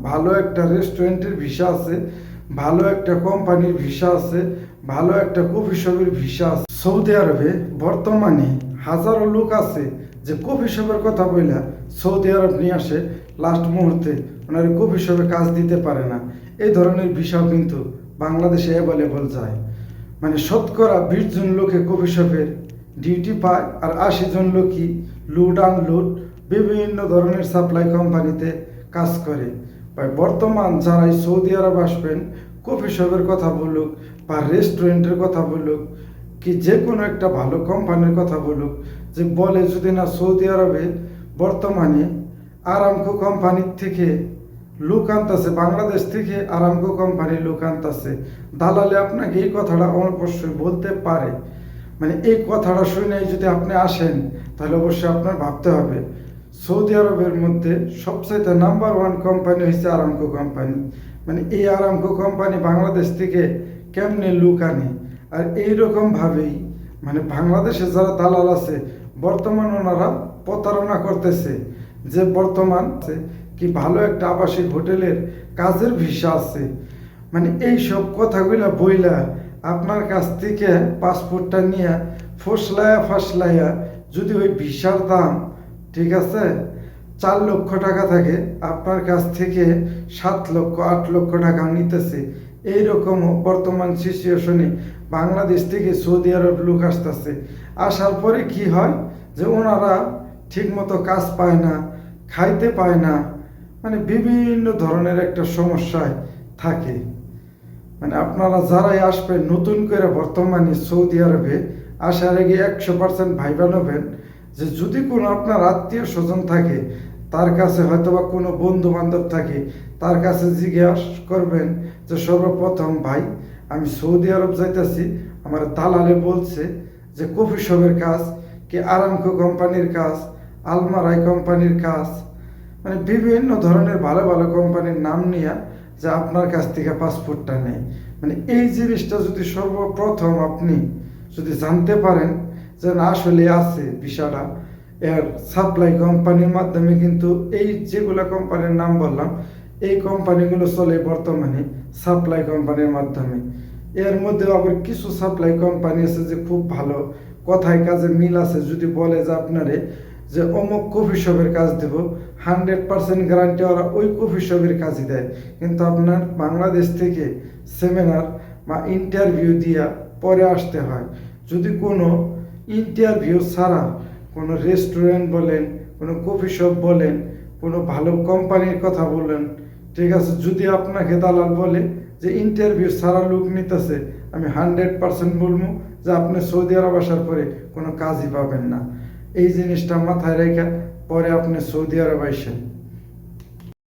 ভালো একটা রেস্টুরেন্টের ভিসা আছে, ভালো একটা কোম্পানির ভিসা আছে, ভালো একটা কফি শপের ভিসা আছে। সৌদি আরবে বর্তমানে হাজারো লোক আছে যে কফি শপের কথা বইলা সৌদি আরব নিয়ে আসে, লাস্ট মুহূর্তে ওনার কফি শপে কাজ দিতে পারে না। এই ধরনের ভিসাও কিন্তু বাংলাদেশে অ্যাভেলেবল যায়। মানে শতকরা 20 জন লোকে কফি শপের ডিউটি পায়, আর 80 জন লোকই লুট আনলুট বিভিন্ন ধরনের সাপ্লাই কোম্পানিতে কাজ করে। ভাই বর্তমান যারা এই সৌদি আরব আসবেন, কফি শপের কথা বলুক বা রেস্টুরেন্টের কথা বলুক কি যে কোনো একটা ভালো কোম্পানির কথা বলুক, যে বলে যদি না সৌদি আরবে বর্তমানে আরামকো কোম্পানির থেকে লোক আনতেছে, বাংলাদেশ থেকে আরামকো কোম্পানির লোক আনতেছে, দালালে আপনাকে এই কথাটা অবশ্যই বলতে পারে। মানে এই কথাটা শুনে যদি আপনি আসেন তাহলে অবশ্যই আপনার ভাবতে হবে সৌদি আরবের মধ্যে সবচাইতে নাম্বার 1 কোম্পানি হচ্ছে আরামকো কোম্পানি। মানে এই আরামকো কোম্পানি বাংলাদেশ থেকে কেমনে লোক আনে। আর এইরকমভাবেই মানে বাংলাদেশে যারা দালাল আছে বর্তমান ওনারা প্রতারণা করতেছে, যে বর্তমান কি ভালো একটা আবাসিক হোটেলের কাজের ভিসা আছে। মানে এই সব কথাগুলা বইলা আপনার কাছ থেকে পাসপোর্টটা নিয়ে ফসলাইয়া যদি ওই ভিসার দাম ঠিক আছে 4 লক্ষ টাকা থাকে, আপনার কাছ থেকে 7 লক্ষ 8 লক্ষ টাকা নিতেছে। এইরকমও বর্তমান সিচুয়েশনে বাংলাদেশ থেকে সৌদি আরব লোক আসতেছে। আসার পরে কি হয় যে ওনারা ঠিকমতো কাজ পায় না, খাইতে পায় না, মানে বিভিন্ন ধরনের একটা সমস্যায় থাকে। মানে আপনারা যারাই আসবেন নতুন করে বর্তমানে সৌদি আরবে আসার আগে 100% ভাইবা নেবেন যে যদি কোনো আপনার আত্মীয় স্বজন থাকে, তার কাছে হয়তো বা কোনো বন্ধু বান্ধব থাকে, তার কাছে জিজ্ঞাসা করবেন যে সর্বপ্রথম ভাই আমি সৌদি আরব যাইতেছি, আমার দালালে বলছে যে কফি শপের কাজ কি আরামকো কোম্পানির কাজ, আলমারাই কোম্পানির কাজ, মানে বিভিন্ন ধরনের ভালো ভালো কোম্পানির নাম নিয়ে যে আপনার কাছ থেকে পাসপোর্টটা নেয়। মানে এই জিনিসটা যদি সর্বপ্রথম আপনি যদি জানতে পারেন যে না আসলে আছে বিষয়টা, এর সাপ্লাই কোম্পানির মাধ্যমে কিন্তু এই যেগুলো কোম্পানির নাম বললাম এই কোম্পানিগুলো চলে বর্তমানে সাপ্লাই কোম্পানির মাধ্যমে। এর মধ্যে আবার কিছু সাপ্লাই কোম্পানি আছে যে খুব ভালো কথায় কাজে মিল আছে, যদি বলে যে আপনারে যে অমুক কফি শপের কাজ দেব 100% গ্যারান্টি ওরা ওই কফি শপের কাজই দেয়। কিন্তু আপনার বাংলাদেশ থেকে সেমিনার বা ইন্টারভিউ দিয়া পরে আসতে হয়। যদি কোনো ইন্টারভিউ ছাড়া কোনো রেস্টুরেন্ট বলেন, কোনো কফি শপ বলেন, কোনো ভালো কোম্পানির কথা বলেন, ঠিক আছে, যদি আপনাকে দালাল বলে যে ইন্টারভিউ ছাড়া লোক নিতেছে, আমি 100% বলবো যে আপনি সৌদি আরব আসার পরে কোনো কাজই পাবেন না। এই জিনিসটা মাথায় রেখে পরে আপনি সৌদি আরব আসেন।